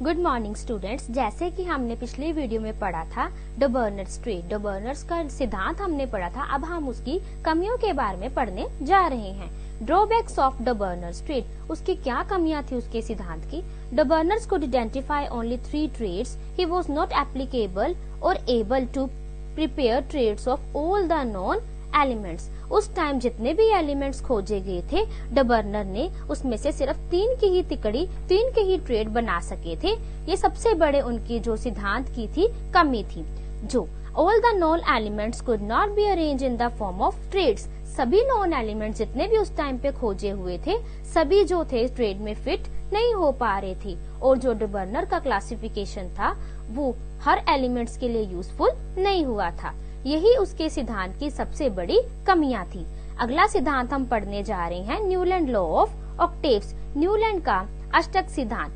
Good morning students. जैसे कि हमने पिछले वीडियो में पढ़ा था ड बर्नर्स ट्रेड, ड बर्नर्स का सिद्धांत हमने पढ़ा था। अब हम उसकी कमियों के बारे में पढ़ने जा रहे हैं। ड्रॉबैक्स ऑफ ड बर्नर्स ट्रेड, उसकी क्या कमियां थी उसके सिद्धांत की। ड Berners could identify only 3 traits. He was not applicable or able to prepare traits of all the known elements. उस टाइम जितने भी एलिमेंट्स खोजे गए थे ड बर्नर ने उसमें से सिर्फ 3 की ही तिकड़ी, 3 के ही ट्रेड बना सके थे। ये सबसे बड़े उनकी जो सिद्धांत की थी कमी थी। जो all the known elements could not be arrange in the form of triads, सभी नॉन एलिमेंट्स जितने भी उस टाइम पे खोजे हुए थे सभी जो थे ट्रेड में फिट नहीं हो पा रहे थे। और जो ड बर्नर का क्लासिफिकेशन था वो हर एलिमेंट्स के लिए यूजफुल नहीं हुआ था। यही उसके सिद्धांत की सबसे बड़ी कमियां थी। अगला सिद्धांत हम पढ़ने जा रहे हैं Newland law of octaves, Newland का अष्टक सिद्धांत।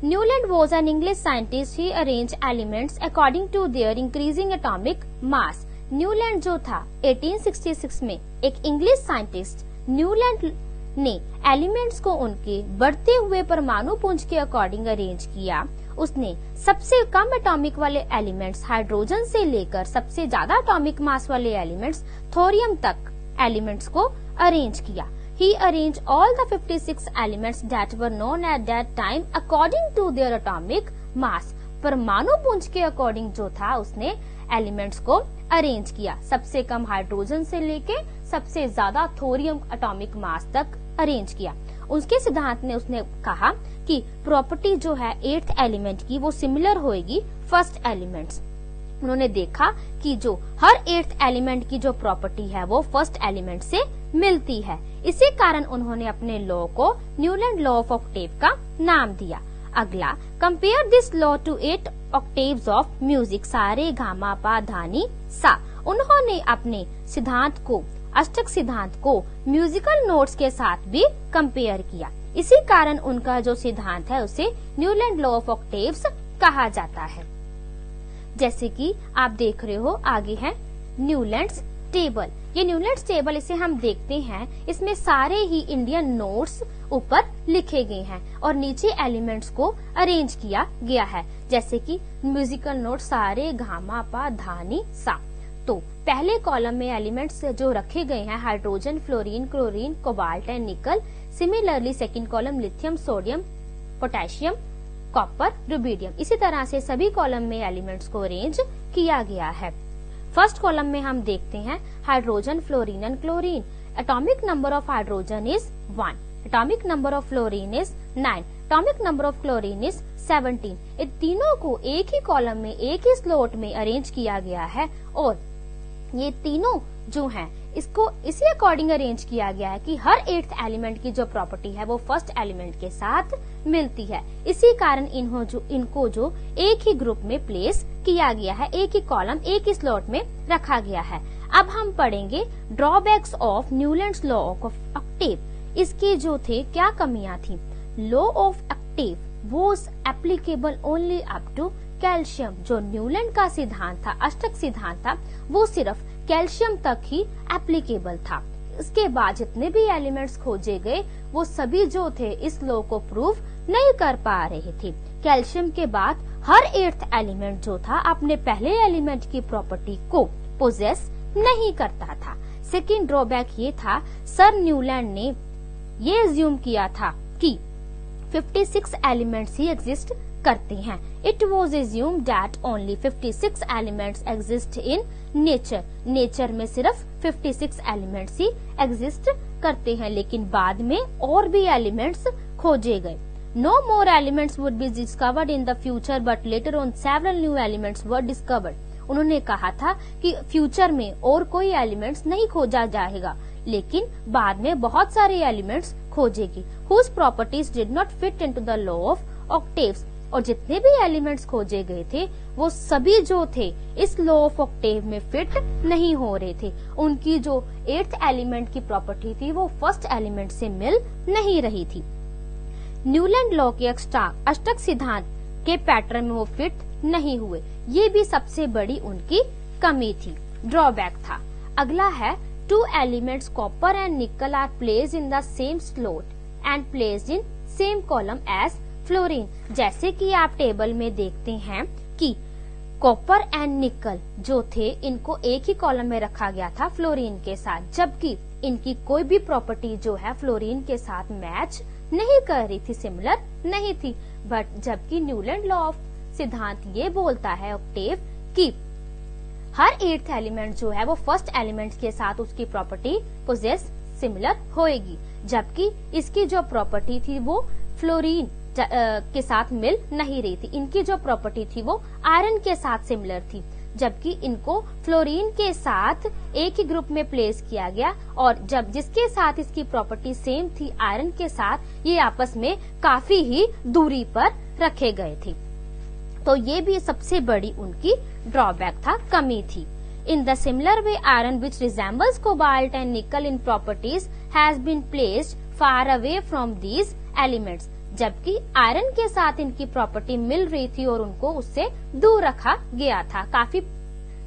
Newland was an English scientist, he arrange elements according to their increasing atomic mass. Newland जो था 1866 में एक इंग्लिश साइंटिस्ट, न्यूलैंड ने एलिमेंट्स को उनके बढ़ते हुए परमाणु पुंज के अकॉर्डिंग अरेंज किया। उसने सबसे कम एटॉमिक वाले एलिमेंट्स हाइड्रोजन से लेकर सबसे ज्यादा एटॉमिक मास वाले एलिमेंट्स थोरियम तक एलिमेंट्स को अरेंज किया। He arranged all the 56 elements that were known at that time according to their atomic mass. परमाणु पुंज के अकॉर्डिंग जो था उसने एलिमेंट्स को अरेंज किया, सबसे कम हाइड्रोजन से लेके सबसे ज्यादा थोरियम एटॉमिक मास तक अरेंज किया। उसके सिद्धांत ने उसने कहा कि प्रॉपर्टी जो है 8th एलिमेंट की वो सिमिलर होएगी फर्स्ट एलिमेंट्स। उन्होंने देखा कि जो हर 8th एलिमेंट की जो प्रॉपर्टी है वो फर्स्ट एलिमेंट से मिलती है। इसी कारण उन्होंने अपने लॉ को न्यूलैंड लॉ ऑफ ऑक्टेव का नाम दिया। अगला, compare this law to 8 octaves of music, सा रे गा मा पा धा नी सा। उन्होंने अपने सिद्धांत को, अष्टक सिद्धांत को म्यूजिकल नोट्स के साथ भी कंपेयर किया। इसी कारण उनका जो सिद्धांत है उसे न्यूलैंड लॉ ऑफ ऑक्टेव्स कहा जाता है। जैसे कि आप देख रहे हो आगे है न्यूलैंड्स टेबल। ये न्यूलैंड्स टेबल इसे हम देखते हैं, इसमें सारे ही इंडियन नोट्स ऊपर लिखे गए हैं और नीचे एलिमेंट्स को अरेंज किया गया है। जैसे कि म्यूजिकल नोट सा रे गा मा पा धा नी सा। तो पहले कॉलम में एलिमेंट्स जो रखे गए हैं hydrogen, fluorine, chlorine, cobalt and निकल। Similarly second column lithium, sodium, potassium, copper, rubidium. इसी तरह से सभी कॉलम में एलिमेंट्स को अरेंज किया गया है। फर्स्ट कॉलम में हम देखते हैं hydrogen, fluorine and chlorine. Atomic number of hydrogen is 1, atomic number of fluorine is 9, atomic number of chlorine is 17। इन तीनों को एक ही कॉलम में, एक ही स्लॉट में अरेंज किया गया है और ये तीनों जो हैं इसको इसी अकॉर्डिंग अरेंज किया गया है कि हर 8th एलिमेंट की जो प्रॉपर्टी है वो फर्स्ट एलिमेंट के साथ मिलती है। इसी कारण इनको जो एक ही ग्रुप में प्लेस किया गया है, एक ही कॉलम, एक ही स्लॉट में रखा गया है। अब हम पढ़ेंगे drawbacks of Newlands law of octave. इसके जो थे क्या कमियां थी। Law of octave was applicable only up to calcium. जो न्यूलैंड का सिद्धांत था, अष्टक सिद्धांत था, वो सिर्फ कैल्शियम तक ही एप्लीकेबल था। इसके बाद जितने भी एलिमेंट्स खोजे गए वो सभी जो थे इस लॉ को प्रूव नहीं कर पा रहे थे। कैल्शियम के बाद हर 8th एलिमेंट जो था अपने पहले एलिमेंट की प्रॉपर्टी को पोजेस नहीं करता था। सेकंड ड्रॉबैक ये था, सर न्यूलैंड ने ये अज्यूम किया था कि 56 एलिमेंट्स ही एग्जिस्ट करते हैं। It was assumed that only 56 elements exist in nature. Nature में सिर्फ 56 एलिमेंट्स ही एग्जिस्ट करते हैं, लेकिन बाद में और भी एलिमेंट्स खोजे गए। No more elements would be discovered in the future, but later on several new elements were discovered. उन्होंने कहा था कि फ्यूचर में और कोई एलिमेंट्स नहीं खोजा जाएगा, लेकिन बाद में बहुत सारे elements खोजेगी whose properties did not fit into the law of octaves. और जितने भी एलिमेंट्स खोजे गए थे वो सभी जो थे इस लॉ ऑफ ऑक्टेव में फिट नहीं हो रहे थे। उनकी जो 8th एलिमेंट की प्रॉपर्टी थी वो फर्स्ट एलिमेंट से मिल नहीं रही थी। न्यूलैंड लॉ के अष्टक सिद्धांत के पैटर्न में वो फिट नहीं हुए। ये भी सबसे बड़ी उनकी कमी थी, ड्रॉबैक था। अगला है 2 elements copper and nickel are placed in the same slot and placed in same column as fluorine. जैसे कि आप टेबल में देखते हैं कि कॉपर एंड निकल जो थे इनको एक ही कॉलम में रखा गया था फ्लोरीन के साथ, जबकि इनकी कोई भी प्रॉपर्टी जो है फ्लोरीन के साथ मैच नहीं कर रही थी, सिमिलर नहीं थी। बट जबकि न्यूलैंड लॉ ऑफ सिद्धांत ये बोलता है ऑक्टेव कि हर 8th एलिमेंट जो है वो फर्स्ट एलिमेंट के साथ उसकी प्रॉपर्टी पोजेस सिमिलर होएगी, जबकि इसकी जो प्रॉपर्टी थी वो फ्लोरीन के साथ मिल नहीं रही थी। इनकी जो प्रॉपर्टी थी वो आयरन के साथ सिमिलर थी, जबकि इनको फ्लोरीन के साथ एक ही ग्रुप में प्लेस किया गया और जब जिसके साथ इसकी प्रॉपर्टी सेम थी आयरन के साथ, ये आपस में काफी ही दूरी पर रखे गए थे। तो ये भी सबसे बड़ी उनकी ड्रॉबैक था, कमी थी। In the similar way, iron, which resembles cobalt and nickel in properties, has been placed far away from these elements. जबकि आयरन के साथ इनकी प्रॉपर्टी मिल रही थी और उनको उससे दूर रखा गया था, काफी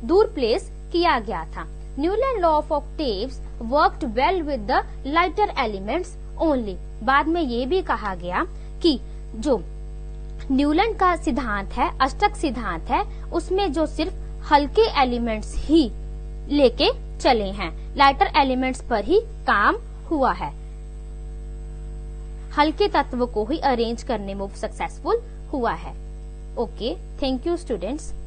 दूर प्लेस किया गया था। Newland law of octaves worked well with the lighter elements only. बाद में ये भी कहा गया कि जो न्यूलैंड का सिद्धांत है, अष्टक सिद्धांत है, उसमें जो सिर्फ हल्के एलिमेंट्स ही लेके चले हैं, लाइटर एलिमेंट्स पर ही काम हुआ है, हल्के तत्व को ही अरेंज करने में सक्सेसफुल हुआ है। Okay, thank you students.